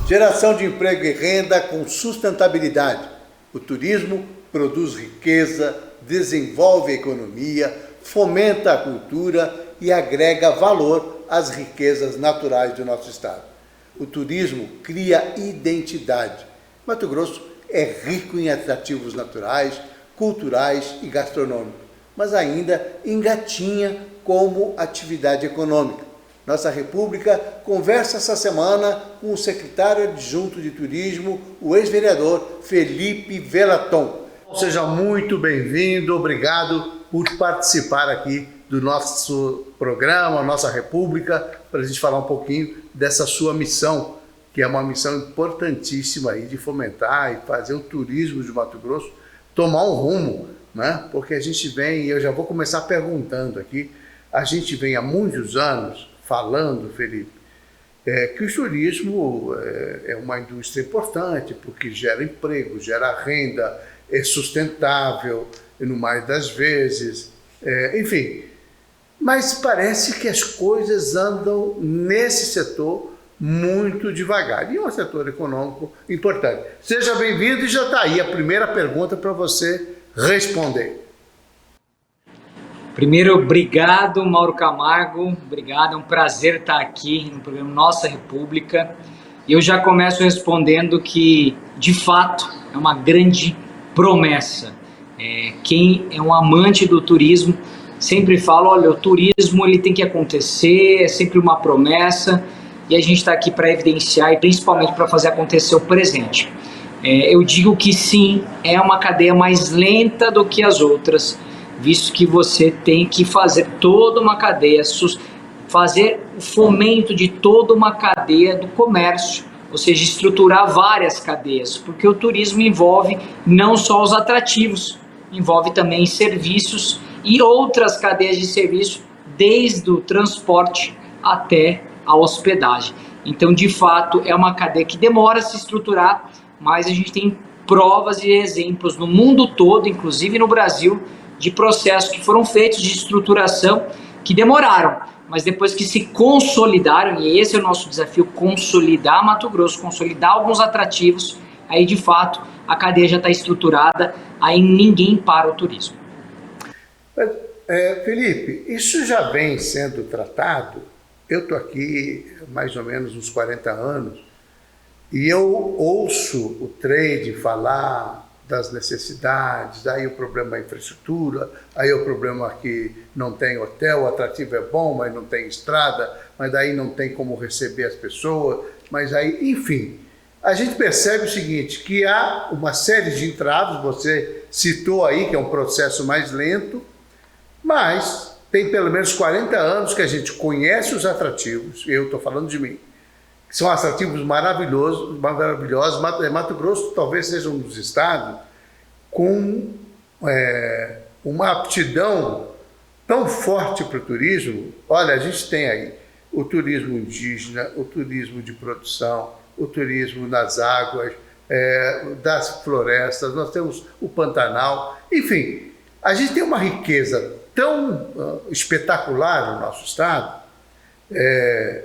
Geração de emprego e renda com sustentabilidade. O turismo produz riqueza, desenvolve a economia, fomenta a cultura e agrega valor às riquezas naturais do nosso estado. O turismo cria identidade. Mato Grosso é rico em atrativos naturais, culturais e gastronômicos, mas ainda engatinha como atividade econômica. Nossa República conversa essa semana com o secretário adjunto de turismo, o ex-vereador Felipe Velaton. Seja muito bem-vindo, obrigado por participar aqui do nosso programa, Nossa República, para a gente falar um pouquinho dessa sua missão, que é uma missão importantíssima aí de fomentar e fazer o turismo de Mato Grosso tomar um rumo, né? Porque a gente vem, e eu já vou começar perguntando aqui, a gente vem há muitos anos falando, Felipe, que o turismo é uma indústria importante, porque gera emprego, gera renda, é sustentável, no mais das vezes, enfim. Mas parece que as coisas andam nesse setor muito devagar. E é um setor econômico importante. Seja bem-vindo e já está aí a primeira pergunta para você responder. Primeiro, obrigado, Mauro Camargo, obrigado, é um prazer estar aqui no programa Nossa República. Eu já começo respondendo que, de fato, é uma grande promessa. Quem é um amante do turismo sempre fala, olha, o turismo ele tem que acontecer, é sempre uma promessa, e a gente está aqui para evidenciar e principalmente para fazer acontecer o presente. Eu digo que sim, é uma cadeia mais lenta do que as outras, visto que você tem que fazer toda uma cadeia, fazer o fomento de toda uma cadeia do comércio, ou seja, estruturar várias cadeias, porque o turismo envolve não só os atrativos, envolve também serviços e outras cadeias de serviço, desde o transporte até a hospedagem. Então, de fato, é uma cadeia que demora a se estruturar, mas a gente tem provas e exemplos no mundo todo, inclusive no Brasil, de processos que foram feitos de estruturação que demoraram, mas depois que se consolidaram, e esse é o nosso desafio, consolidar Mato Grosso, consolidar alguns atrativos, aí de fato a cadeia já está estruturada, aí ninguém para o turismo. Felipe, isso já vem sendo tratado. Eu estou aqui mais ou menos uns 40 anos e eu ouço o trade falar das necessidades, aí o problema é a infraestrutura, aí o problema que não tem hotel, o atrativo é bom, mas não tem estrada, mas daí não tem como receber as pessoas, mas aí, enfim, a gente percebe o seguinte, que há uma série de entraves, você citou aí que é um processo mais lento, mas tem pelo menos 40 anos que a gente conhece os atrativos, eu estou falando de mim, que são atrativos maravilhosos. Mato Grosso talvez seja um dos estados com uma aptidão tão forte para o turismo. Olha, a gente tem aí o turismo indígena, o turismo de produção, o turismo nas águas, das florestas, nós temos o Pantanal, enfim, a gente tem uma riqueza tão espetacular no nosso estado.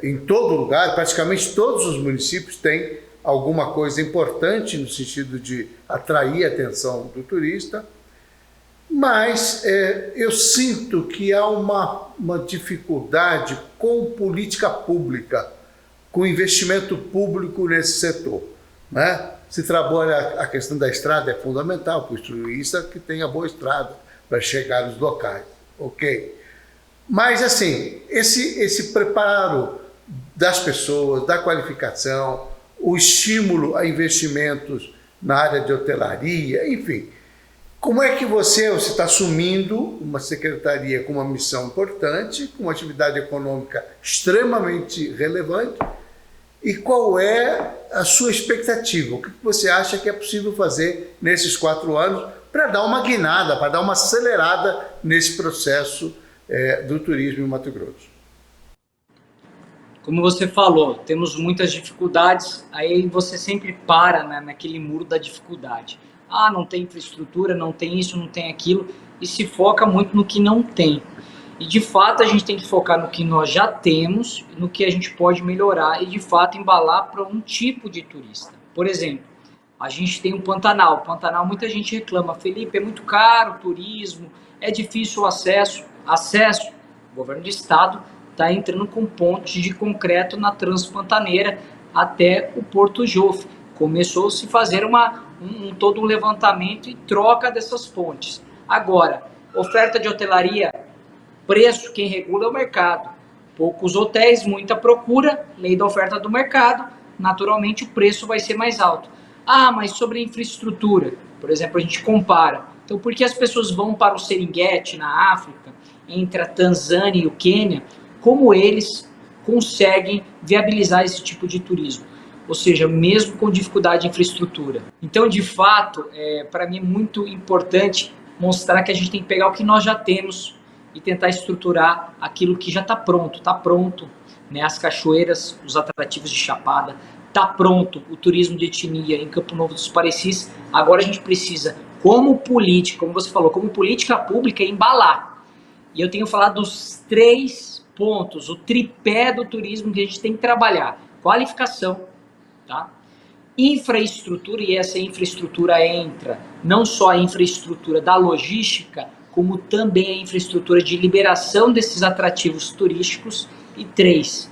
Em todo lugar, praticamente todos os municípios têm alguma coisa importante no sentido de atrair a atenção do turista, mas eu sinto que há uma dificuldade com política pública, com investimento público nesse setor, né? Se trabalha a questão da estrada, é fundamental para o turista que tenha boa estrada para chegar nos locais, ok? Mas, assim, esse preparo das pessoas, da qualificação, o estímulo a investimentos na área de hotelaria, enfim, como é que você está assumindo uma secretaria com uma missão importante, com uma atividade econômica extremamente relevante, e qual é a sua expectativa? O que você acha que é possível fazer nesses 4 anos para dar uma guinada, para dar uma acelerada nesse processo do turismo em Mato Grosso? Como você falou, temos muitas dificuldades, aí você sempre para, né, naquele muro da dificuldade. Não tem infraestrutura, não tem isso, não tem aquilo, e se foca muito no que não tem. E de fato a gente tem que focar no que nós já temos, no que a gente pode melhorar e de fato embalar para um tipo de turista. Por exemplo, a gente tem um Pantanal. Pantanal, muita gente reclama, Felipe, é muito caro o turismo, é difícil o acesso. O governo do estado está entrando com pontes de concreto na Transpantaneira até o Porto Jofre. Começou a se fazer todo um levantamento e troca dessas pontes. Agora, oferta de hotelaria, preço, quem regula é o mercado. Poucos hotéis, muita procura, lei da oferta do mercado, naturalmente o preço vai ser mais alto. Ah, mas sobre a infraestrutura, por exemplo, a gente compara. Então, por que as pessoas vão para o Serengeti, na África, entre a Tanzânia e o Quênia, como eles conseguem viabilizar esse tipo de turismo? Ou seja, mesmo com dificuldade de infraestrutura. Então, de fato, para mim é muito importante mostrar que a gente tem que pegar o que nós já temos e tentar estruturar aquilo que já está pronto, né? As cachoeiras, os atrativos de Chapada, está pronto o turismo de etnia em Campo Novo dos Parecis. Agora a gente precisa, como política, como você falou, como política pública, embalar. E eu tenho falado dos 3 pontos, o tripé do turismo que a gente tem que trabalhar. Qualificação, tá? Infraestrutura, e essa infraestrutura entra não só a infraestrutura da logística, como também a infraestrutura de liberação desses atrativos turísticos. E 3,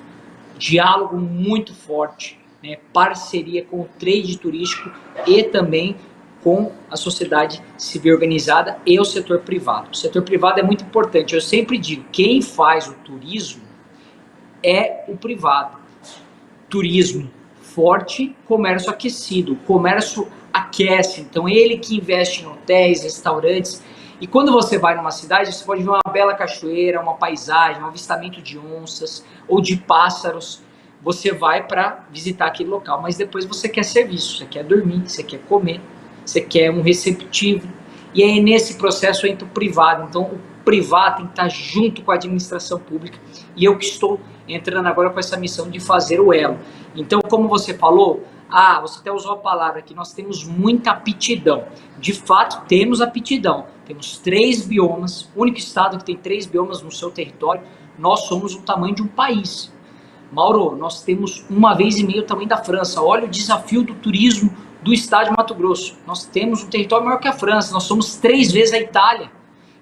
diálogo muito forte, né, parceria com o trade turístico e também com a sociedade civil organizada e o setor privado. O setor privado é muito importante. Eu sempre digo, quem faz o turismo é o privado. Turismo forte, comércio aquecido. O comércio aquece, então ele que investe em hotéis, restaurantes. E quando você vai numa cidade, você pode ver uma bela cachoeira, uma paisagem, um avistamento de onças ou de pássaros. Você vai para visitar aquele local, mas depois você quer serviço, você quer dormir, você quer comer, você quer um receptivo. E aí nesse processo entra o privado. Então o privado tem que estar junto com a administração pública. E eu que estou entrando agora com essa missão de fazer o elo. Então, como você falou, você até usou a palavra que nós temos muita aptidão. De fato, temos aptidão. Temos 3 biomas, o único estado que tem 3 biomas no seu território. Nós somos o tamanho de um país. Mauro, nós temos 1,5 vezes o tamanho da França. Olha o desafio do turismo do estado de Mato Grosso. Nós temos um território maior que a França, nós somos 3 vezes a Itália.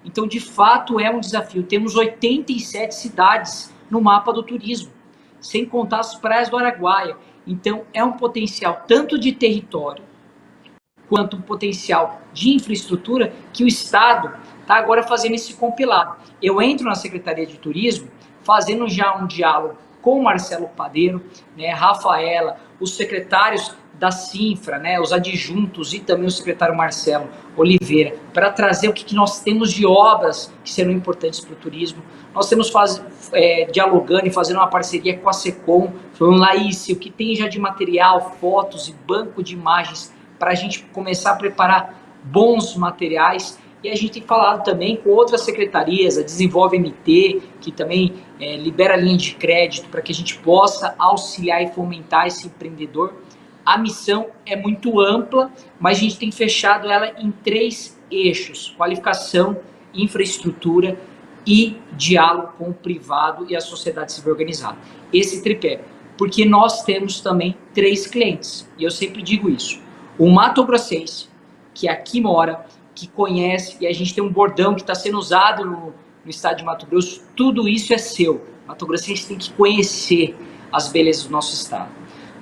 Então, de fato, é um desafio. Temos 87 cidades no mapa do turismo, sem contar as praias do Araguaia. Então, é um potencial tanto de território, quanto um potencial de infraestrutura que o Estado está agora fazendo esse compilado. Eu entro na Secretaria de Turismo fazendo já um diálogo com o Marcelo Padeiro, né, Rafaela, os secretários da Sinfra, né, os adjuntos e também o secretário Marcelo Oliveira, para trazer o que nós temos de obras que serão importantes para o turismo. Nós temos dialogando e fazendo uma parceria com a SECOM, falando, Laís, o que tem já de material, fotos e banco de imagens para a gente começar a preparar bons materiais. E a gente tem falado também com outras secretarias, a Desenvolve MT, que também libera linha de crédito para que a gente possa auxiliar e fomentar esse empreendedor. A missão é muito ampla, mas a gente tem fechado ela em 3 eixos: qualificação, infraestrutura e diálogo com o privado e a sociedade civil organizada. Esse tripé, porque nós temos também 3 clientes, e eu sempre digo isso. O Mato Grossense, que aqui mora, que conhece, e a gente tem um bordão que está sendo usado no estado de Mato Grosso, tudo isso é seu. Mato Grossense tem que conhecer as belezas do nosso estado.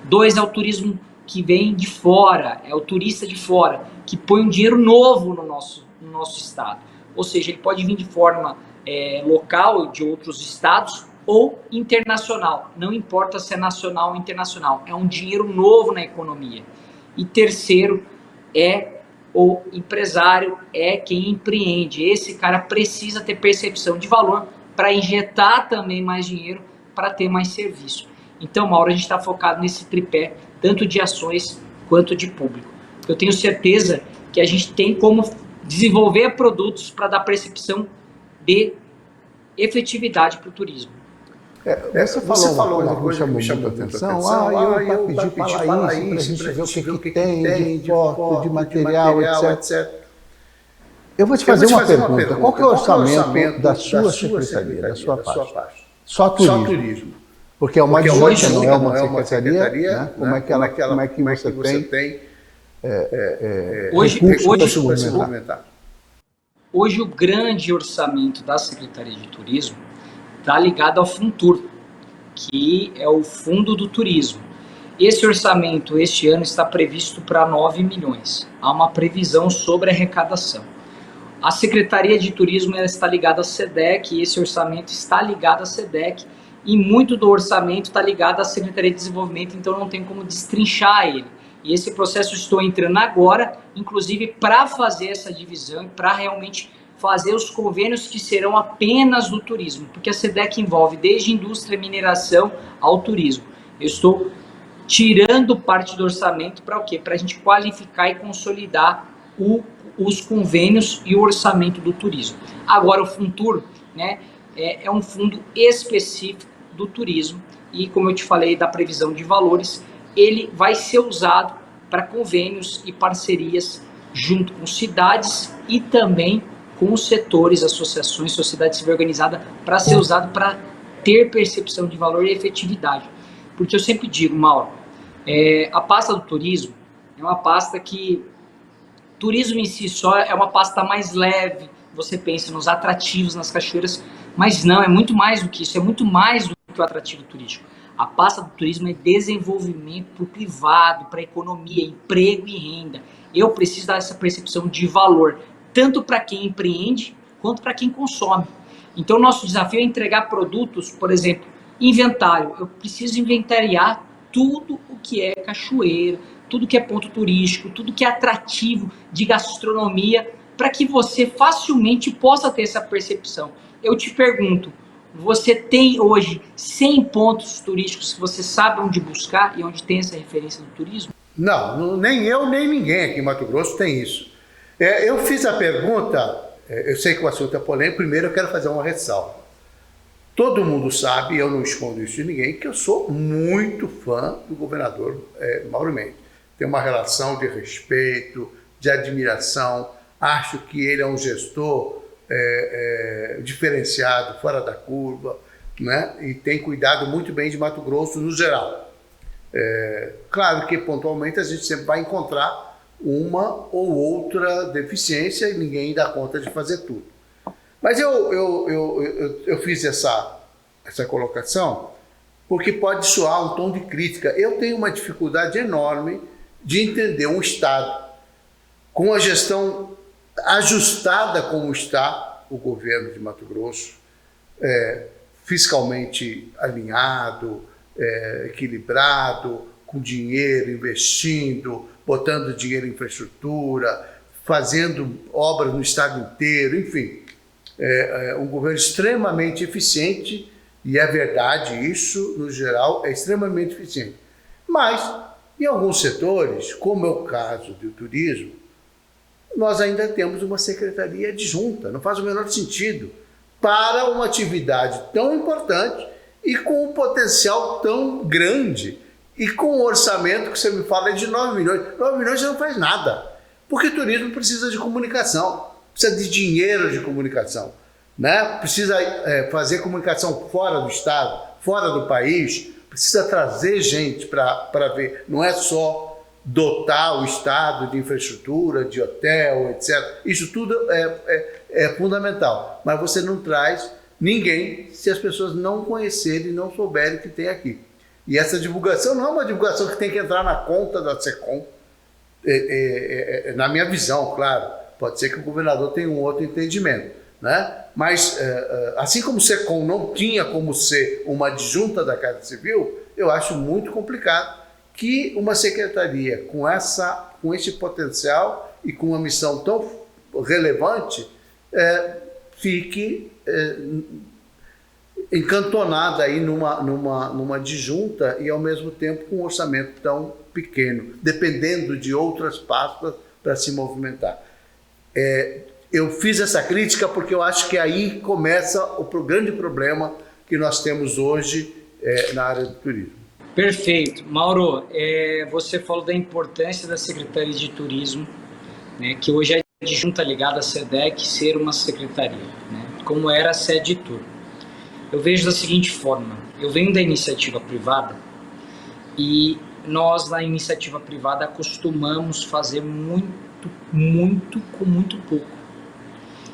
2 é o turismo que vem de fora, é o turista de fora, que põe um dinheiro novo no nosso estado. Ou seja, ele pode vir de forma local, de outros estados, ou internacional. Não importa se é nacional ou internacional, é um dinheiro novo na economia. E terceiro é o empresário, é quem empreende. Esse cara precisa ter percepção de valor para injetar também mais dinheiro, para ter mais serviço. Então, Mauro, a gente está focado nesse tripé, tanto de ações quanto de público. Eu tenho certeza que a gente tem como desenvolver produtos para dar percepção de efetividade para o turismo. Você falou uma coisa que me chamou muita atenção. Eu pedi para falar isso, para a gente ver o que tem de foto, de material, etc. Eu vou te fazer uma pergunta. Qual que é o orçamento da sua secretaria, da sua parte? Só turismo. Porque é uma adjunta, não é uma secretaria, né? Como é que você tem hoje para se movimentar? Hoje o grande orçamento da Secretaria de Turismo está ligado ao Funtur, que é o Fundo do Turismo. Esse orçamento este ano está previsto para 9 milhões. Há uma previsão sobre arrecadação. A Secretaria de Turismo ela está ligada à SEDEC e esse orçamento está ligado à SEDEC e muito do orçamento está ligado à Secretaria de Desenvolvimento, então não tem como destrinchar ele. E esse processo estou entrando agora, inclusive para fazer essa divisão, para realmente fazer os convênios que serão apenas do turismo, porque a SEDEC envolve desde indústria, mineração ao turismo. Eu estou tirando parte do orçamento para o quê? Para a gente qualificar e consolidar os convênios e o orçamento do turismo. Agora o Funtur, né, é um fundo específico do turismo e, como eu te falei, da previsão de valores, ele vai ser usado para convênios e parcerias junto com cidades e também com os setores, associações, sociedade civil organizada, para ser usado para ter percepção de valor e efetividade. Porque eu sempre digo, Mauro, a pasta do turismo é uma pasta que, turismo em si só é uma pasta mais leve, você pensa nos atrativos, nas cachoeiras, mas não, é muito mais do que isso, é muito mais do que o atrativo turístico. A pasta do turismo é desenvolvimento para o privado, para a economia, emprego e renda. Eu preciso dar essa percepção de valor, tanto para quem empreende, quanto para quem consome. Então, nosso desafio é entregar produtos, por exemplo, inventário. Eu preciso inventariar tudo o que é cachoeira, tudo que é ponto turístico, tudo que é atrativo de gastronomia, para que você facilmente possa ter essa percepção. Eu te pergunto, você tem hoje 100 pontos turísticos que você sabe onde buscar e onde tem essa referência do turismo? Não, nem eu, nem ninguém aqui em Mato Grosso tem isso. Eu fiz a pergunta, eu sei que o assunto é polêmico, primeiro eu quero fazer uma ressalva. Todo mundo sabe, eu não escondo isso de ninguém, que eu sou muito fã do governador Mauro Mendes. Tenho uma relação de respeito, de admiração, acho que ele é um gestor diferenciado, fora da curva, né? E tem cuidado muito bem de Mato Grosso no geral. Claro que pontualmente a gente sempre vai encontrar uma ou outra deficiência e ninguém dá conta de fazer tudo. Mas eu fiz essa colocação porque pode soar um tom de crítica. Eu tenho uma dificuldade enorme de entender um Estado com a gestão ajustada como está o governo de Mato Grosso, fiscalmente alinhado, equilibrado, com dinheiro, investindo, botando dinheiro em infraestrutura, fazendo obras no estado inteiro, enfim. Um governo extremamente eficiente, e é verdade isso, no geral, é extremamente eficiente. Mas, em alguns setores, como é o caso do turismo, nós ainda temos uma secretaria adjunta, não faz o menor sentido, para uma atividade tão importante e com um potencial tão grande e com um orçamento que você me fala é de 9 milhões. 9 milhões não faz nada, porque o turismo precisa de comunicação, precisa de dinheiro de comunicação, né? Precisa fazer comunicação fora do estado, fora do país, precisa trazer gente para ver, não é só dotar o estado de infraestrutura, de hotel, etc. Isso tudo é fundamental, mas você não traz ninguém se as pessoas não conhecerem e não souberem que tem aqui. E essa divulgação não é uma divulgação que tem que entrar na conta da SECOM, na minha visão, claro. Pode ser que o governador tenha um outro entendimento, né? Mas, assim como o SECOM não tinha como ser uma adjunta da Casa Civil, eu acho muito complicado que uma secretaria com esse potencial e com uma missão tão relevante fique encantonada aí numa adjunta e, ao mesmo tempo, com um orçamento tão pequeno, dependendo de outras pastas para se movimentar. Eu fiz essa crítica porque eu acho que aí começa o grande problema que nós temos hoje na área do turismo. Perfeito. Mauro, você falou da importância da Secretaria de Turismo, né, que hoje é adjunta ligada à SEDEC ser uma secretaria, né? Como era a SEDTUR. Eu vejo da seguinte forma: eu venho da iniciativa privada e nós na iniciativa privada costumamos fazer muito com muito pouco.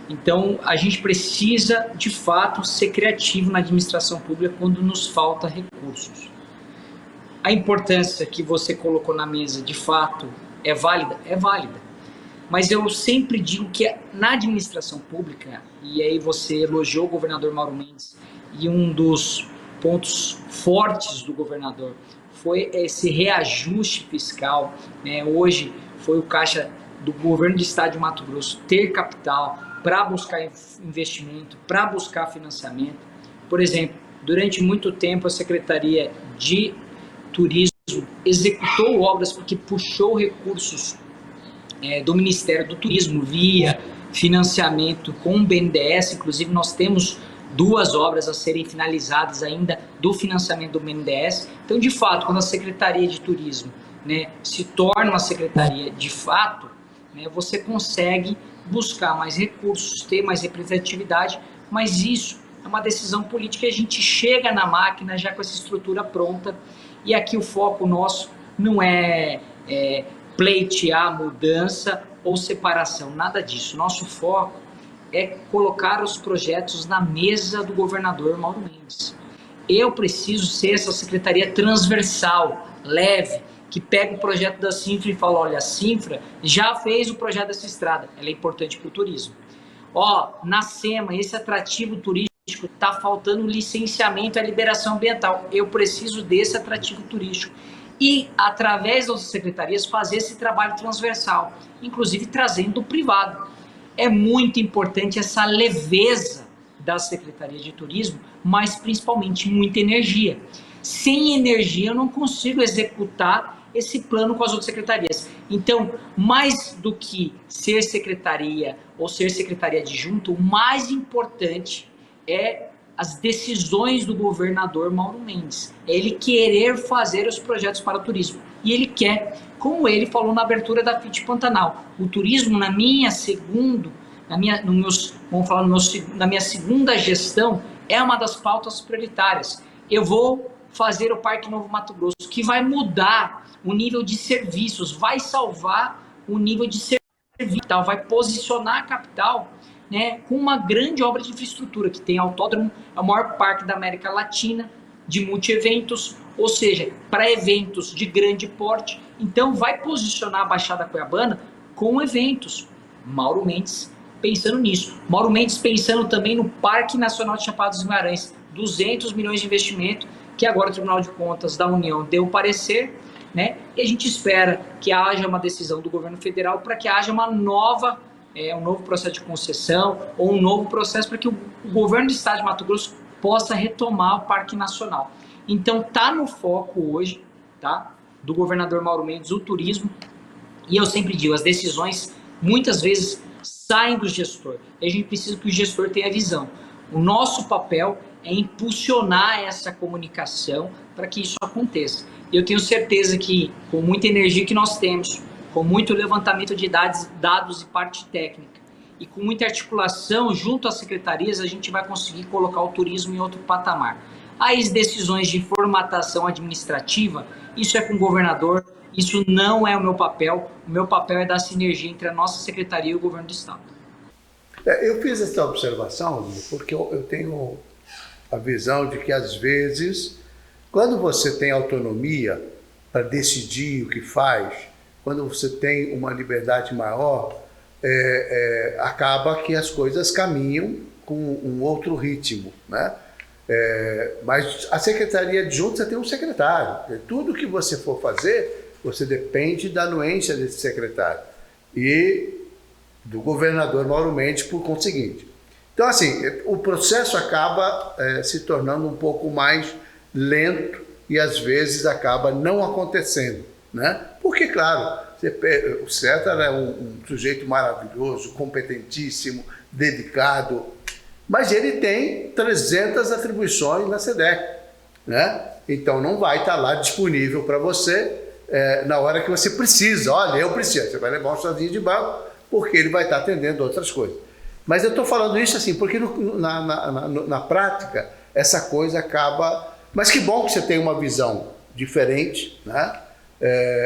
Então a gente precisa de fato ser criativo na administração pública quando nos falta recursos. A importância que você colocou na mesa de fato é válida? É válida. Mas eu sempre digo que na administração pública, e aí você elogiou o governador Mauro Mendes, e um dos pontos fortes do governador foi esse reajuste fiscal, né? Hoje foi o caixa do governo do estado de Mato Grosso ter capital para buscar investimento, para buscar financiamento. Por exemplo, durante muito tempo a Secretaria de Turismo executou obras porque puxou recursos do Ministério do Turismo via financiamento com o BNDES. Inclusive nós temos 2 obras a serem finalizadas ainda do financiamento do BNDES. Então, de fato, quando a Secretaria de Turismo, né, se torna uma secretaria de fato, né, você consegue buscar mais recursos, ter mais representatividade, mas isso é uma decisão política e a gente chega na máquina já com essa estrutura pronta. E aqui o foco nosso não é pleitear mudança ou separação, nada disso. Nosso foco é colocar os projetos na mesa do governador Mauro Mendes. Eu preciso ser essa secretaria transversal, leve, que pega o projeto da Cinfra e fala: olha, a Cinfra já fez o projeto dessa estrada, ela é importante para o turismo. Na SEMA, esse atrativo turístico, está faltando licenciamento e a liberação ambiental. Eu preciso desse atrativo turístico. E, através das secretarias, fazer esse trabalho transversal, inclusive trazendo o privado. É muito importante essa leveza da Secretaria de Turismo, mas principalmente muita energia. Sem energia eu não consigo executar esse plano com as outras secretarias. Então, mais do que ser secretaria ou ser secretaria adjunta, o mais importante é as decisões do governador Mauro Mendes. É ele querer fazer os projetos para o turismo. E ele quer, como ele falou na abertura da FIT Pantanal, o turismo na minha segunda gestão é uma das pautas prioritárias. Eu vou fazer o Parque Novo Mato Grosso, que vai mudar o nível de serviços, vai salvar o nível de serviço, vai posicionar a capital, né, com uma grande obra de infraestrutura, que tem autódromo, é o maior parque da América Latina, de multi-eventos, ou seja, para eventos de grande porte. Então vai posicionar a Baixada Cuiabana com eventos. Mauro Mendes pensando nisso. Mauro Mendes pensando também no Parque Nacional de Chapada dos Guimarães, 200 milhões de investimento, que agora o Tribunal de Contas da União deu o parecer, né? E a gente espera que haja uma decisão do governo federal para que haja um novo processo de concessão ou um novo processo para que o governo do estado de Mato Grosso possa retomar o Parque Nacional. Então está no foco hoje, tá, do governador Mauro Mendes o turismo, e eu sempre digo, as decisões muitas vezes saem do gestor, e a gente precisa que o gestor tenha visão. O nosso papel é impulsionar essa comunicação para que isso aconteça. Eu tenho certeza que, com muita energia que nós temos, com muito levantamento de dados e parte técnica, e com muita articulação junto às secretarias, a gente vai conseguir colocar o turismo em outro patamar. As decisões de formatação administrativa, isso é com o governador, isso não é o meu papel é dar sinergia entre a nossa secretaria e o governo do estado. Eu fiz essa observação porque eu tenho a visão de que, às vezes, quando você tem autonomia para decidir o que faz, quando você tem uma liberdade maior, acaba que as coisas caminham com um outro ritmo, né? Mas a secretaria adjunta, você tem um secretário. Tudo que você for fazer, você depende da anuência desse secretário e do governador Mauro Mendes, por conseguinte. Então, assim, o processo acaba se tornando um pouco mais lento e, às vezes, acaba não acontecendo, né? Porque, claro, o César é um sujeito maravilhoso, competentíssimo, dedicado, mas ele tem 300 atribuições na SEDEC, né? Então não vai estar lá disponível para você na hora que você precisa. Olha, eu preciso. Você vai levar um chazinho de banco, porque ele vai estar atendendo outras coisas. Mas eu estou falando isso assim, porque na prática essa coisa acaba... Mas que bom que você tem uma visão diferente, né?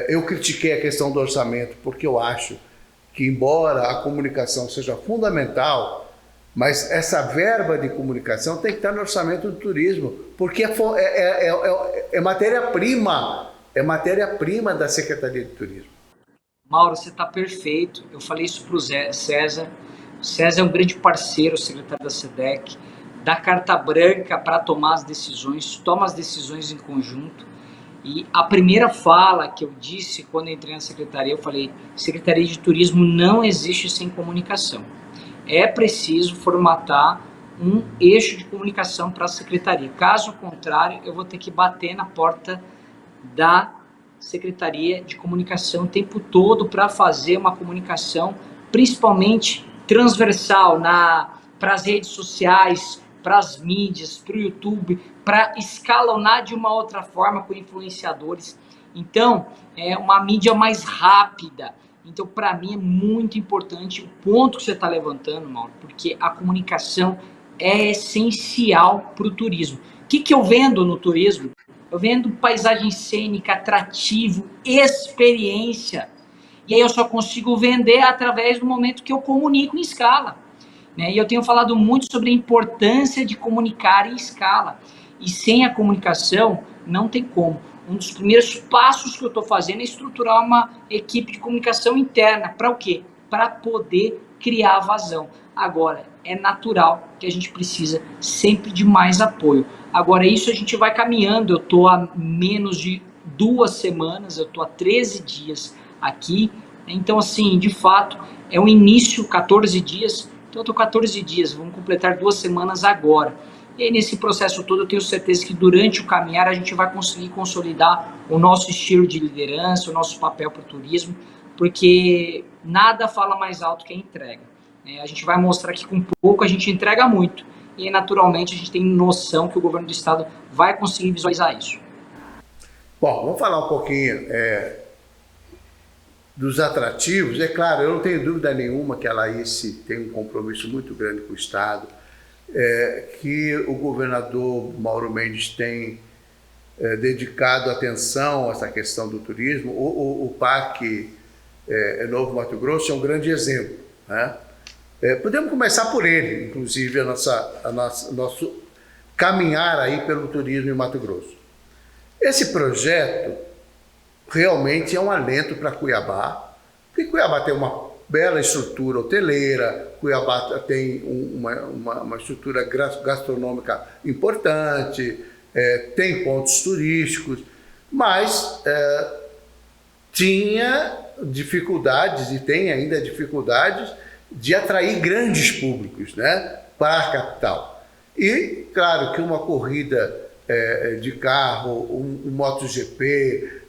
Eu critiquei a questão do orçamento porque eu acho que, embora a comunicação seja fundamental, mas essa verba de comunicação tem que estar no orçamento do turismo, porque é matéria-prima, da Secretaria de Turismo. Mauro, você está perfeito. Eu falei isso para o César. O César é um grande parceiro, o secretário da SEDEC, dá carta branca para tomar as decisões, toma as decisões em conjunto. E a primeira fala que eu disse quando entrei na secretaria, eu falei: Secretaria de Turismo não existe sem comunicação. É preciso formatar um eixo de comunicação para a secretaria. Caso contrário, eu vou ter que bater na porta da Secretaria de Comunicação o tempo todo para fazer uma comunicação, principalmente transversal, para as redes sociais, para as mídias, para o YouTube, para escalonar de uma outra forma com influenciadores. Então, é uma mídia mais rápida. Então, para mim, é muito importante o ponto que você está levantando, Mauro, porque a comunicação é essencial para o turismo. O que eu vendo no turismo? Eu vendo paisagem cênica, atrativo, experiência. E aí eu só consigo vender através do momento que eu comunico em escala. E eu tenho falado muito sobre a importância de comunicar em escala. E sem a comunicação, não tem como. Um dos primeiros passos que eu estou fazendo é estruturar uma equipe de comunicação interna. Para o quê? Para poder criar vazão. Agora, é natural que a gente precisa sempre de mais apoio. Agora, isso a gente vai caminhando. Eu estou há menos de 2 semanas, eu estou há 13 dias aqui. Então, assim, de fato, é um início, 14 dias. Então, eu estou 14 dias, vamos completar 2 semanas agora. E aí, nesse processo todo, eu tenho certeza que durante o caminhar a gente vai conseguir consolidar o nosso estilo de liderança, o nosso papel para o turismo, porque nada fala mais alto que a entrega. A gente vai mostrar que com pouco a gente entrega muito. E, naturalmente, a gente tem noção que o governo do estado vai conseguir visualizar isso. Bom, vamos falar um pouquinho dos atrativos. É claro, eu não tenho dúvida nenhuma que a Laís tem um compromisso muito grande com o estado, que o governador Mauro Mendes tem dedicado atenção a essa questão do turismo. O Parque Novo Mato Grosso é um grande exemplo, né? Podemos começar por ele, inclusive, nosso caminhar aí pelo turismo em Mato Grosso. Esse projeto realmente é um alento para Cuiabá, porque Cuiabá tem uma bela estrutura hoteleira, Cuiabá tem uma estrutura gastronômica importante, tem pontos turísticos, mas tinha dificuldades e tem ainda dificuldades de atrair grandes públicos, né, para a capital. E, claro, que uma corrida de carro, um MotoGP,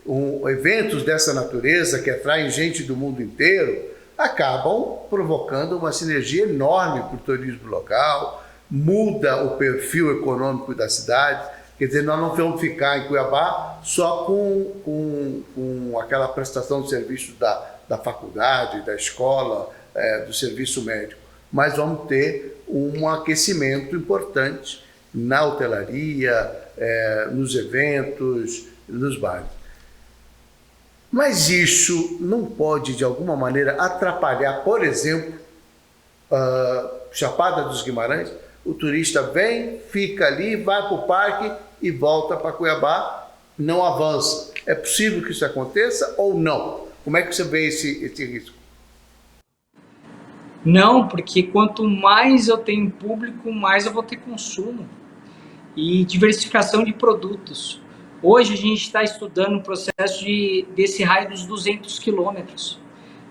eventos dessa natureza que atraem gente do mundo inteiro, acabam provocando uma sinergia enorme para o turismo local, muda o perfil econômico da cidade. Quer dizer, nós não vamos ficar em Cuiabá só com aquela prestação de serviços da faculdade, da escola, do serviço médico, mas vamos ter um aquecimento importante na hotelaria, nos eventos, nos bares. Mas isso não pode, de alguma maneira, atrapalhar, por exemplo, Chapada dos Guimarães. O turista vem, fica ali, vai para o parque e volta para Cuiabá, não avança. É possível que isso aconteça ou não? Como é que você vê esse risco? Não, porque quanto mais eu tenho público, mais eu vou ter consumo e diversificação de produtos. Hoje a gente está estudando o processo desse raio dos 200 quilômetros.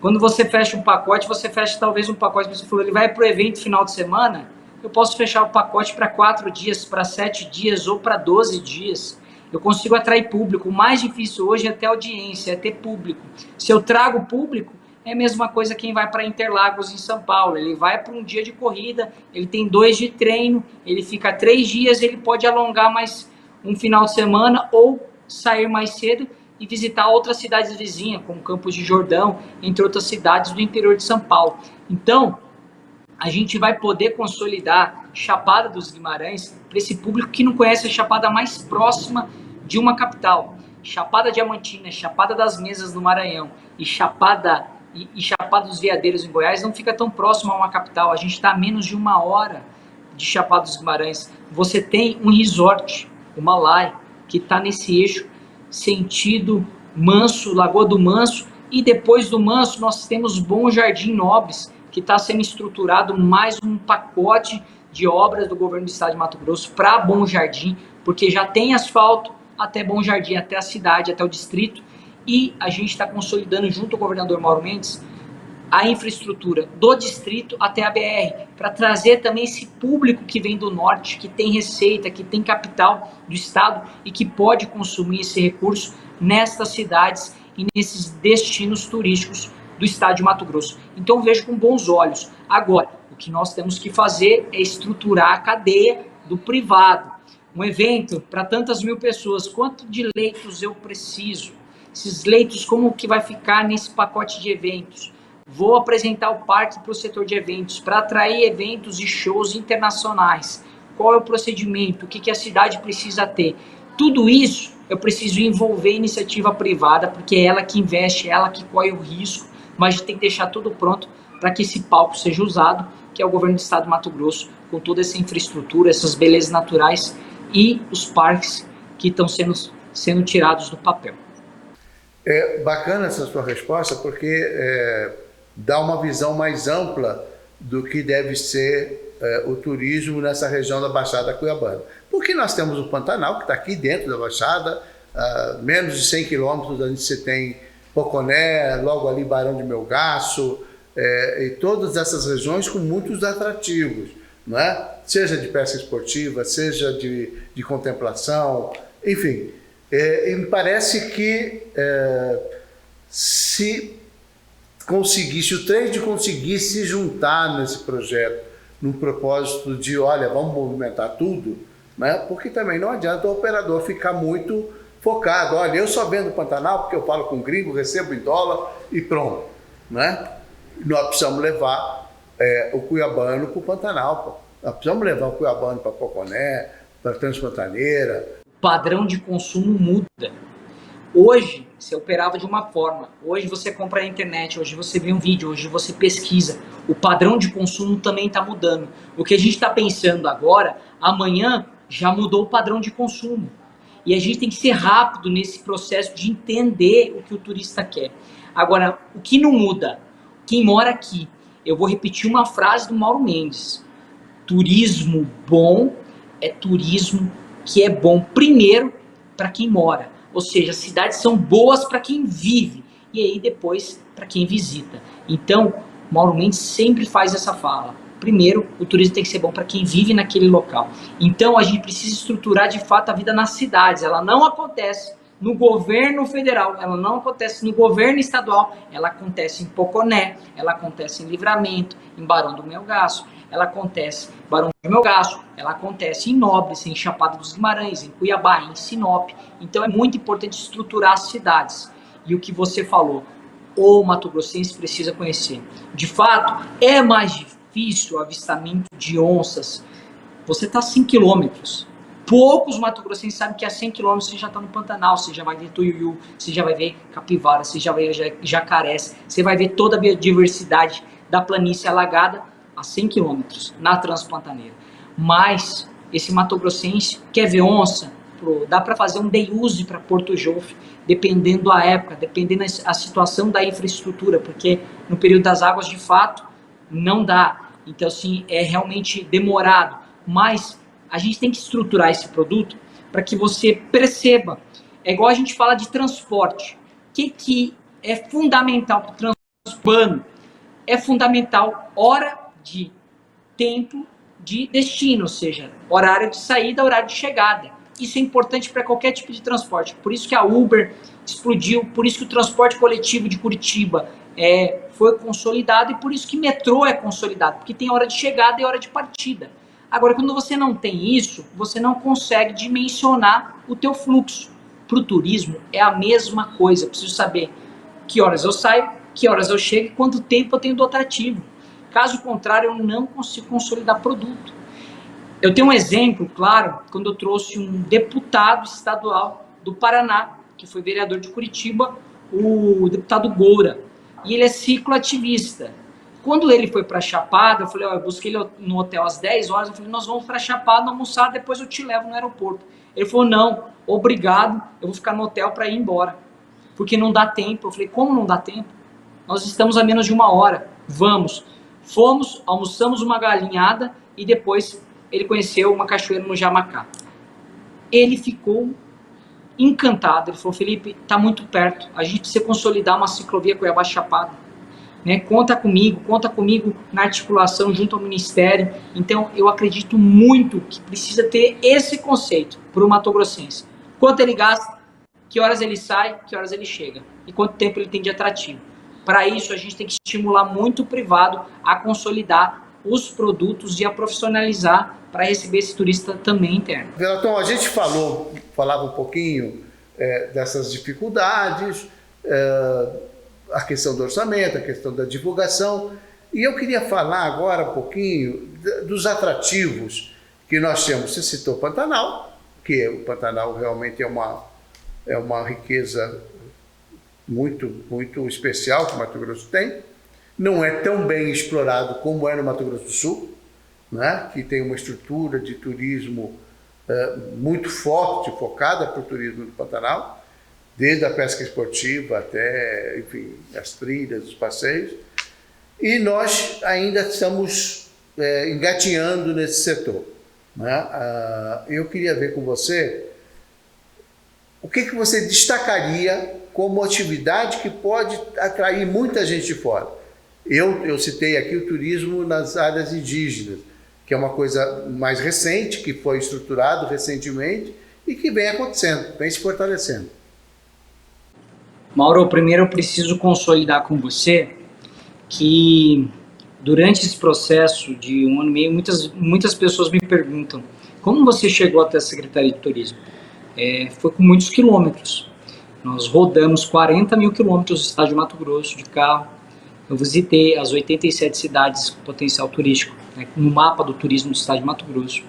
Quando você fecha um pacote, você fecha talvez um pacote, você falou, ele vai para o evento final de semana, eu posso fechar o pacote para 4 dias, para 7 dias ou para 12 dias. Eu consigo atrair público. O mais difícil hoje é ter audiência, é ter público. Se eu trago público, é a mesma coisa quem vai para Interlagos, em São Paulo. Ele vai para um dia de corrida, ele tem 2 de treino, ele fica 3 dias, ele pode alongar mais um final de semana ou sair mais cedo e visitar outras cidades vizinhas, como Campos de Jordão, entre outras cidades do interior de São Paulo. Então, a gente vai poder consolidar Chapada dos Guimarães para esse público que não conhece a Chapada mais próxima de uma capital. Chapada Diamantina, Chapada das Mesas do Maranhão e Chapada dos Veadeiros em Goiás não fica tão próximo a uma capital. A gente está a menos de 1 hora de Chapada dos Guimarães. Você tem um resort, o Malai, que está nesse eixo sentido Manso, Lagoa do Manso, e depois do Manso nós temos Bom Jardim Nobres, que está sendo estruturado mais um pacote de obras do governo do estado de Mato Grosso para Bom Jardim, porque já tem asfalto até Bom Jardim, até a cidade, até o distrito, e a gente está consolidando junto ao governador Mauro Mendes a infraestrutura do distrito até a BR, para trazer também esse público que vem do norte, que tem receita, que tem capital do estado e que pode consumir esse recurso nestas cidades e nesses destinos turísticos do estado de Mato Grosso. Então vejo com bons olhos. Agora, o que nós temos que fazer é estruturar a cadeia do privado. Um evento para tantas mil pessoas, quanto de leitos eu preciso? Esses leitos, como que vai ficar nesse pacote de eventos? Vou apresentar o parque para o setor de eventos, para atrair eventos e shows internacionais. Qual é o procedimento? O que a cidade precisa ter? Tudo isso eu preciso envolver iniciativa privada, porque é ela que investe, é ela que corre o risco, mas a gente tem que deixar tudo pronto para que esse palco seja usado, que é o governo do estado de Mato Grosso, com toda essa infraestrutura, essas belezas naturais e os parques que estão sendo tirados do papel. É bacana essa sua resposta, porque dá uma visão mais ampla do que deve ser o turismo nessa região da Baixada Cuiabana. Porque nós temos o Pantanal, que está aqui dentro da Baixada, menos de 100 quilômetros, a gente tem Poconé, logo ali Barão de Melgaço, e todas essas regiões com muitos atrativos, não é? Seja de pesca esportiva, seja de contemplação, enfim. E me parece que se o trade conseguisse se juntar nesse projeto, num propósito de, olha, vamos movimentar tudo, né? Porque também não adianta o operador ficar muito focado, olha, eu só vendo Pantanal porque eu falo com gringo, recebo em dólar e pronto, né? Nós precisamos levar o cuiabano para o Pantanal, nós precisamos levar o cuiabano para Poconé, para Transpantaneira. O padrão de consumo muda. Hoje, você operava de uma forma, hoje você compra na internet, hoje você vê um vídeo, hoje você pesquisa. O padrão de consumo também está mudando. O que a gente está pensando agora, amanhã já mudou o padrão de consumo. E a gente tem que ser rápido nesse processo de entender o que o turista quer. Agora, o que não muda? Quem mora aqui, eu vou repetir uma frase do Mauro Mendes. Turismo bom é turismo que é bom primeiro para quem mora. Ou seja, as cidades são boas para quem vive e aí depois para quem visita. Então, Mauro Mendes sempre faz essa fala. Primeiro, o turismo tem que ser bom para quem vive naquele local. Então, a gente precisa estruturar de fato a vida nas cidades. Ela não acontece no governo federal, ela não acontece no governo estadual, ela acontece em Poconé, ela acontece em Livramento, em Barão do Melgaço, ela acontece em Barão do Melgaço, ela acontece em Nobres, em Chapada dos Guimarães, em Cuiabá, em Sinop. Então é muito importante estruturar as cidades. E o que você falou, o Mato Grossense precisa conhecer. De fato, é mais difícil o avistamento de onças. Você está a 100 quilômetros. Poucos mato-grossenses sabem que a 100 km você já está no Pantanal, você já vai ver tuiuiu, você já vai ver capivara, você já vai ver jacarés, você vai ver toda a biodiversidade da planície alagada a 100 km na Transpantaneira. Mas esse mato-grossense quer ver onça, dá para fazer um day use para Porto Jofre, dependendo da época, dependendo da situação da infraestrutura, porque no período das águas de fato não dá, então assim é realmente demorado, mas a gente tem que estruturar esse produto para que você perceba. É igual a gente fala de transporte. O que é fundamental para o transporte urbano? É fundamental hora de tempo de destino, ou seja, horário de saída, horário de chegada. Isso é importante para qualquer tipo de transporte. Por isso que a Uber explodiu, por isso que o transporte coletivo de Curitiba foi consolidado e por isso que metrô é consolidado, porque tem hora de chegada e hora de partida. Agora, quando você não tem isso, você não consegue dimensionar o teu fluxo, para o turismo é a mesma coisa. Eu preciso saber que horas eu saio, que horas eu chego e quanto tempo eu tenho do atrativo. Caso contrário, eu não consigo consolidar produto. Eu tenho um exemplo, claro, quando eu trouxe um deputado estadual do Paraná, que foi vereador de Curitiba, o deputado Goura, e ele é cicloativista. Quando ele foi para Chapada, eu falei, eu busquei ele no hotel às 10 horas, eu falei, nós vamos para Chapada almoçar, depois eu te levo no aeroporto. Ele falou, não, obrigado, eu vou ficar no hotel para ir embora, porque não dá tempo. Eu falei, como não dá tempo? Nós estamos a menos de 1 hora, vamos. Fomos, almoçamos uma galinhada e depois ele conheceu uma cachoeira no Jamacá. Ele ficou encantado, ele falou, Felipe, está muito perto, a gente precisa consolidar uma ciclovia Cuiabá-Chapada. Né? Conta comigo na articulação junto ao Ministério. Então eu acredito muito que precisa ter esse conceito para o mato-grossense. Quanto ele gasta, que horas ele sai, que horas ele chega e quanto tempo ele tem de atrativo. Para isso a gente tem que estimular muito o privado a consolidar os produtos e a profissionalizar para receber esse turista também interno. Então a gente falava um pouquinho dessas dificuldades, a questão do orçamento, a questão da divulgação, e eu queria falar agora um pouquinho dos atrativos que nós temos. Você citou o Pantanal, que o Pantanal realmente é uma riqueza muito, muito especial que o Mato Grosso tem. Não é tão bem explorado como é no Mato Grosso do Sul, né? Que tem uma estrutura de turismo muito forte, focada para o turismo do Pantanal, desde a pesca esportiva até, enfim, as trilhas, os passeios. E nós ainda estamos engatinhando nesse setor. Né? Eu queria ver com você o que você destacaria como atividade que pode atrair muita gente de fora. Eu citei aqui o turismo nas áreas indígenas, que é uma coisa mais recente, que foi estruturado recentemente e que vem acontecendo, vem se fortalecendo. Mauro, primeiro eu preciso consolidar com você que durante esse processo de 1 ano e meio, muitas pessoas me perguntam como você chegou até a Secretaria de Turismo? Foi com muitos quilômetros. Nós rodamos 40 mil quilômetros do estado de Mato Grosso de carro. Eu visitei as 87 cidades com potencial turístico, né, no mapa do turismo do estado de Mato Grosso.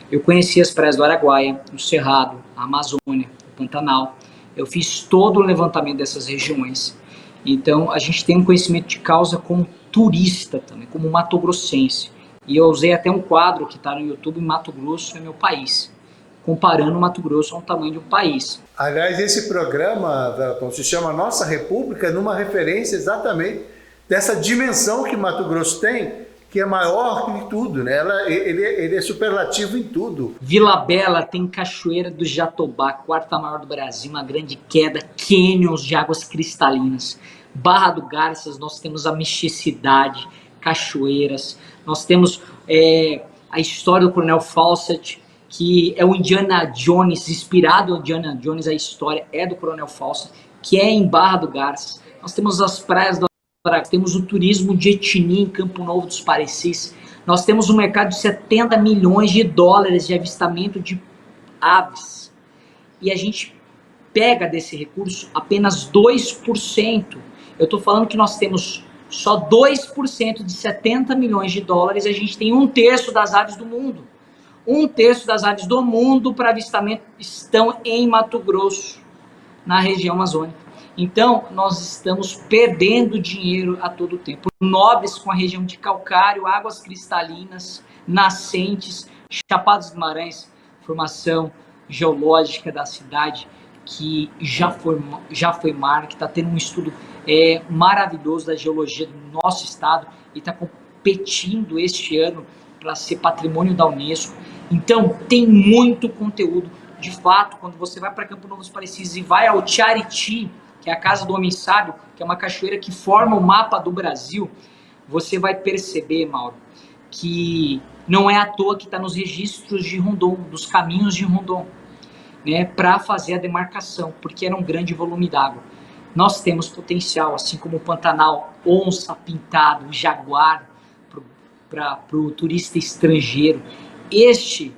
Eu conheci as praias do Araguaia, o Cerrado, a Amazônia, o Pantanal. Eu fiz todo o levantamento dessas regiões. Então, a gente tem um conhecimento de causa como turista também, como matogrossense. E eu usei até um quadro que está no YouTube, Mato Grosso é meu país, comparando o Mato Grosso ao tamanho de um país. Aliás, esse programa, Velton, se chama Nossa República, numa referência exatamente dessa dimensão que Mato Grosso tem, que é maior que tudo, né? Ele é superlativo em tudo. Vila Bela tem Cachoeira do Jatobá, quarta maior do Brasil, uma grande queda, cânions de águas cristalinas. Barra do Garças, nós temos a misticidade, cachoeiras, nós temos a história do Coronel Fawcett, que é o Indiana Jones, inspirado no Indiana Jones, a história é do Coronel Fawcett, que é em Barra do Garças. Nós temos as praias do Araguaia, temos o turismo de etnia em Campo Novo dos Parecis, nós temos um mercado de 70 milhões de dólares de avistamento de aves. E a gente pega desse recurso apenas 2%. Eu estou falando que nós temos só 2% de 70 milhões de dólares, e a gente tem 1/3 das aves do mundo. 1/3 das aves do mundo para avistamento estão em Mato Grosso, na região amazônica. Então, nós estamos perdendo dinheiro a todo tempo. Nobres com a região de Calcário, águas cristalinas, nascentes, Chapada dos Guimarães, formação geológica da cidade, que já foi mar, que está tendo um estudo maravilhoso da geologia do nosso estado e está competindo este ano para ser patrimônio da Unesco. Então, tem muito conteúdo. De fato, quando você vai para Campo Novo dos Parecis e vai ao Tiariti, que é a Casa do Homem Sábio, que é uma cachoeira que forma o mapa do Brasil, você vai perceber, Mauro, que não é à toa que está nos registros de Rondon, dos caminhos de Rondon, né, para fazer a demarcação, porque era um grande volume d'água. Nós temos potencial, assim como o Pantanal, onça pintado, jaguar, para o turista estrangeiro. Este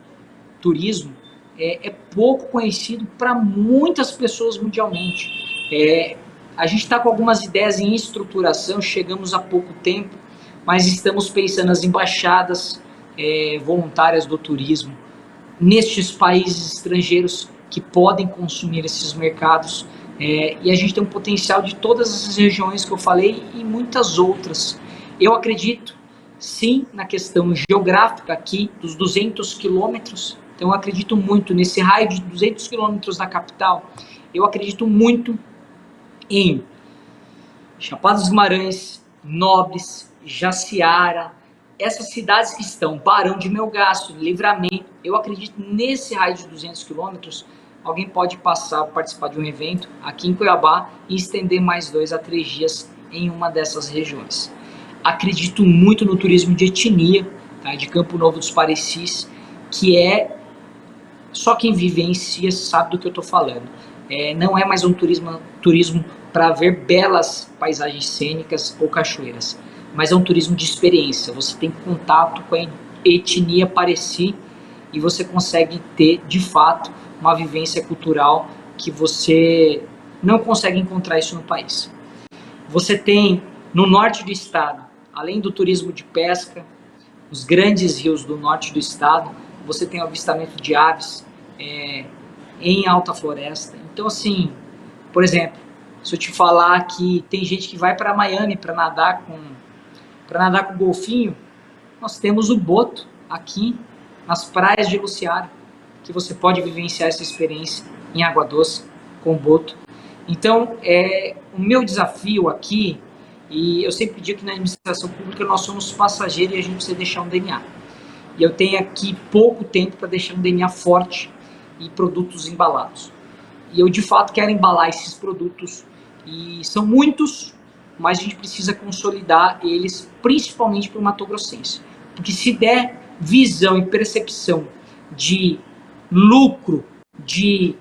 turismo é pouco conhecido para muitas pessoas mundialmente. A gente está com algumas ideias em estruturação, chegamos há pouco tempo, mas estamos pensando nas embaixadas voluntárias do turismo nestes países estrangeiros que podem consumir esses mercados. E a gente tem um potencial de todas essas regiões que eu falei e muitas outras. Eu acredito, sim, na questão geográfica aqui, dos 200 quilômetros. Então, eu acredito muito nesse raio de 200 quilômetros da capital. Eu acredito muito em Chapada dos Guimarães, Nobres, Jaciara, essas cidades que estão, Barão de Melgaço, Livramento. Eu acredito nesse raio de 200 quilômetros, alguém pode participar de um evento aqui em Cuiabá e estender mais 2 a 3 dias em uma dessas regiões. Acredito muito no turismo de etnia, tá? De Campo Novo dos Parecis, que só quem vivencia sabe do que eu estou falando. Não é mais um turismo para ver belas paisagens cênicas ou cachoeiras, mas é um turismo de experiência. Você tem contato com a etnia Pareci e você consegue ter, de fato, uma vivência cultural que você não consegue encontrar isso no país. Você tem, no norte do estado, além do turismo de pesca, os grandes rios do norte do estado, você tem o avistamento de aves em alta floresta. Então, assim, por exemplo, se eu te falar que tem gente que vai para Miami para nadar com golfinho, nós temos o Boto aqui nas praias de Luciara, que você pode vivenciar essa experiência em água doce com o Boto. Então, o meu desafio aqui, e eu sempre digo que na administração pública nós somos passageiros e a gente precisa deixar um DNA. E eu tenho aqui pouco tempo para deixar um DNA forte e produtos embalados. E eu, de fato, quero embalar esses produtos, e são muitos, mas a gente precisa consolidar eles, principalmente para o Mato Grossense. Porque se der visão e percepção de lucro, de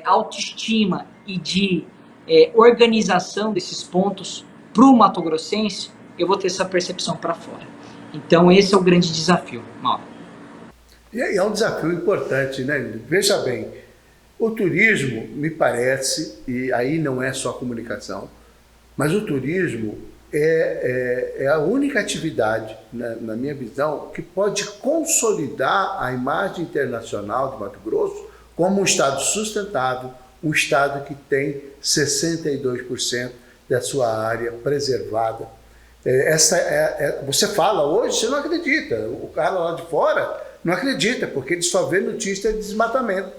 autoestima e de organização desses pontos para o Mato Grossense, eu vou ter essa percepção para fora. Então esse é o grande desafio, Mauro. E é um desafio importante, né? Veja bem, o turismo, me parece, e aí não é só comunicação, mas o turismo é a única atividade, na minha visão, que pode consolidar a imagem internacional de Mato Grosso como um estado sustentável, um estado que tem 62% da sua área preservada. Você fala hoje, você não acredita. O cara lá de fora não acredita, porque ele só vê notícia de desmatamento.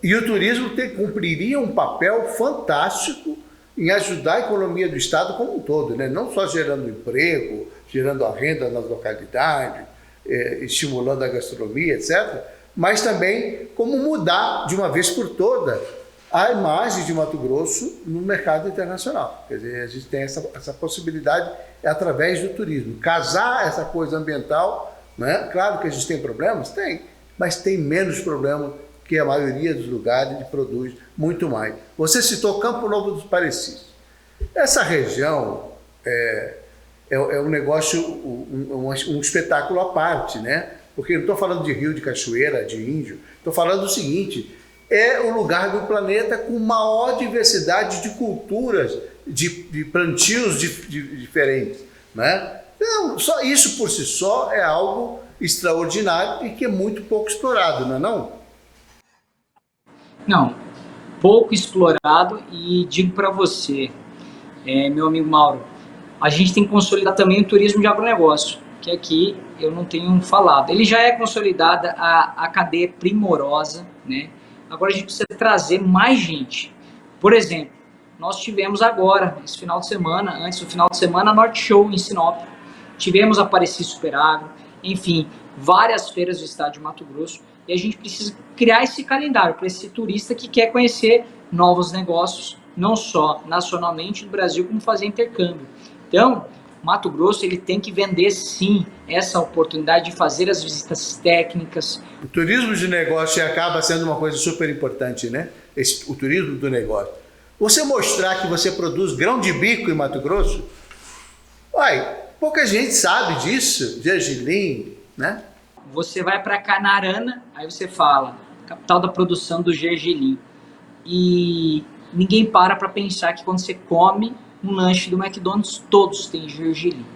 E o turismo cumpriria um papel fantástico em ajudar a economia do estado como um todo, né? Não só gerando emprego, gerando a renda nas localidades, estimulando a gastronomia, etc., mas também como mudar de uma vez por toda a imagem de Mato Grosso no mercado internacional. Quer dizer, a gente tem essa possibilidade através do turismo. Casar essa coisa ambiental, né? Claro que a gente tem problemas, tem, mas tem menos problema que a maioria dos lugares produz muito mais. Você citou Campo Novo dos Parecis. Essa região é um negócio, um espetáculo à parte, né? Porque não estou falando de rio, de cachoeira, de índio, estou falando do seguinte: é o lugar do planeta com maior diversidade de culturas, de plantios diferentes, né? Então, só isso por si só é algo extraordinário e que é muito pouco explorado, não é não? Não, pouco explorado, e digo para você, meu amigo Mauro, a gente tem que consolidar também o turismo de agronegócio, que aqui eu não tenho falado. Ele já é consolidada, a cadeia primorosa, né? Agora a gente precisa trazer mais gente. Por exemplo, nós tivemos agora, esse final de semana, antes do final de semana, a Norte Show em Sinop. Tivemos a Pareci Superagro, enfim, várias feiras do estado de Mato Grosso. E a gente precisa criar esse calendário para esse turista que quer conhecer novos negócios, não só nacionalmente no Brasil, como fazer intercâmbio. Então, Mato Grosso ele tem que vender, sim, essa oportunidade de fazer as visitas técnicas. O turismo de negócio acaba sendo uma coisa super importante, né? O turismo do negócio. Você mostrar que você produz grão de bico em Mato Grosso, pouca gente sabe disso, de gergelim, né? você vai para Canarana, aí você fala, capital da produção do gergelim. E ninguém para pensar que quando você come um lanche do McDonald's, todos têm gergelim.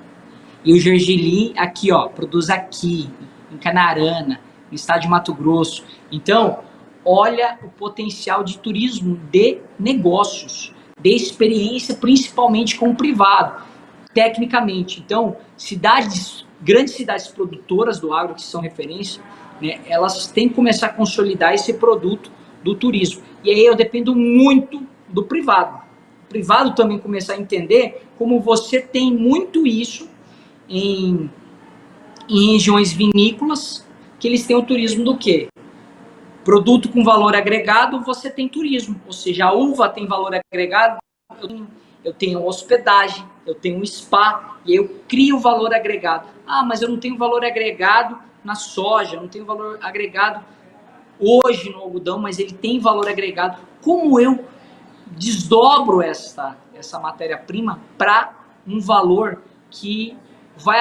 E o gergelim aqui, ó, produz aqui, em Canarana, no estado de Mato Grosso. Então, olha o potencial de turismo de negócios, de experiência, principalmente com o privado, tecnicamente. Então, grandes cidades produtoras do agro, que são referência, né, elas têm que começar a consolidar esse produto do turismo. E aí eu dependo muito do privado. O privado também começar a entender como você tem muito isso em regiões vinícolas, que eles têm o turismo do quê? Produto com valor agregado, você tem turismo. Ou seja, a uva tem valor agregado, eu tenho hospedagem, eu tenho um spa, e eu crio valor agregado. Ah, mas eu não tenho valor agregado na soja, eu não tenho valor agregado hoje no algodão, mas ele tem valor agregado. Como eu desdobro essa matéria-prima para um valor que vai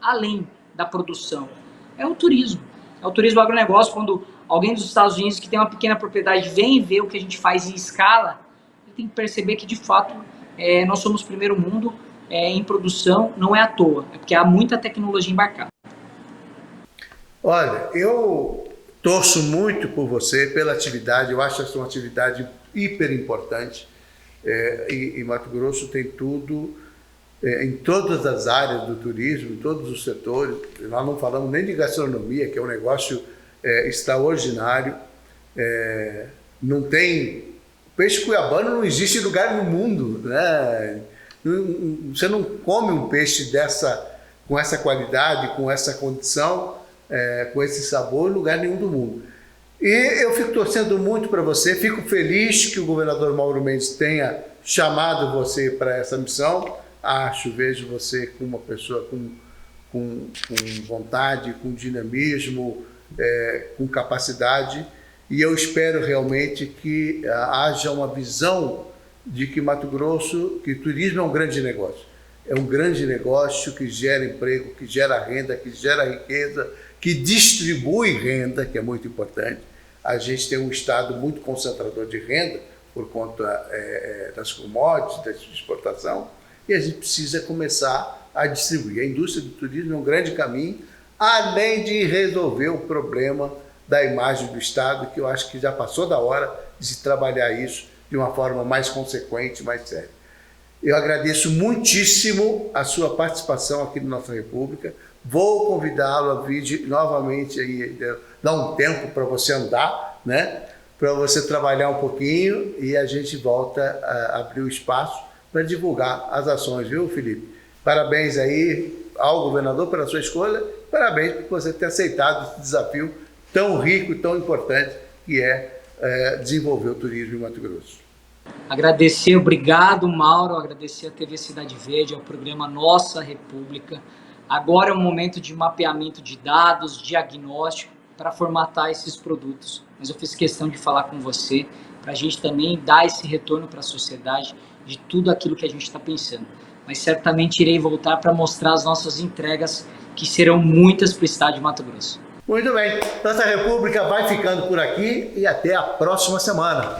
além da produção? É o turismo. É o turismo agronegócio. Quando alguém dos Estados Unidos que tem uma pequena propriedade vem ver o que a gente faz em escala, ele tem que perceber que, de fato, nós somos primeiro mundo em produção, não é à toa. É porque há muita tecnologia embarcada. Olha, eu torço muito por você, pela atividade. Eu acho essa uma atividade hiper importante. E Mato Grosso tem tudo, em todas as áreas do turismo, em todos os setores. Nós não falamos nem de gastronomia, que é um negócio extraordinário. Não tem... Peixe cuiabano não existe em lugar no mundo, né? Você não come um peixe com essa qualidade, com essa condição, com esse sabor, em lugar nenhum do mundo. E eu fico torcendo muito para você, fico feliz que o governador Mauro Mendes tenha chamado você para essa missão. Vejo você como uma pessoa com vontade, com dinamismo, com capacidade, e eu espero realmente que haja uma visão de que Mato Grosso, que turismo é um grande negócio. É um grande negócio que gera emprego, que gera renda, que gera riqueza, que distribui renda, que é muito importante. A gente tem um estado muito concentrador de renda por conta das commodities, da exportação, e a gente precisa começar a distribuir. A indústria do turismo é um grande caminho, além de resolver o problema da imagem do estado, que eu acho que já passou da hora de se trabalhar isso de uma forma mais consequente, mais séria. Eu agradeço muitíssimo a sua participação aqui na nossa República. Vou convidá-lo a vir novamente, aí, dar um tempo para você andar, né? Para você trabalhar um pouquinho, e a gente volta a abrir o espaço para divulgar as ações, viu, Felipe? Parabéns aí ao governador pela sua escolha, parabéns por você ter aceitado esse desafio tão rico e tão importante que desenvolver o turismo em Mato Grosso. Agradecer, obrigado, Mauro, agradecer a TV Cidade Verde, ao programa Nossa República. Agora é um momento de mapeamento de dados, diagnóstico, para formatar esses produtos. Mas eu fiz questão de falar com você, para a gente também dar esse retorno para a sociedade de tudo aquilo que a gente está pensando. Mas certamente irei voltar para mostrar as nossas entregas, que serão muitas para o estado de Mato Grosso. Muito bem, Nossa República vai ficando por aqui e até a próxima semana.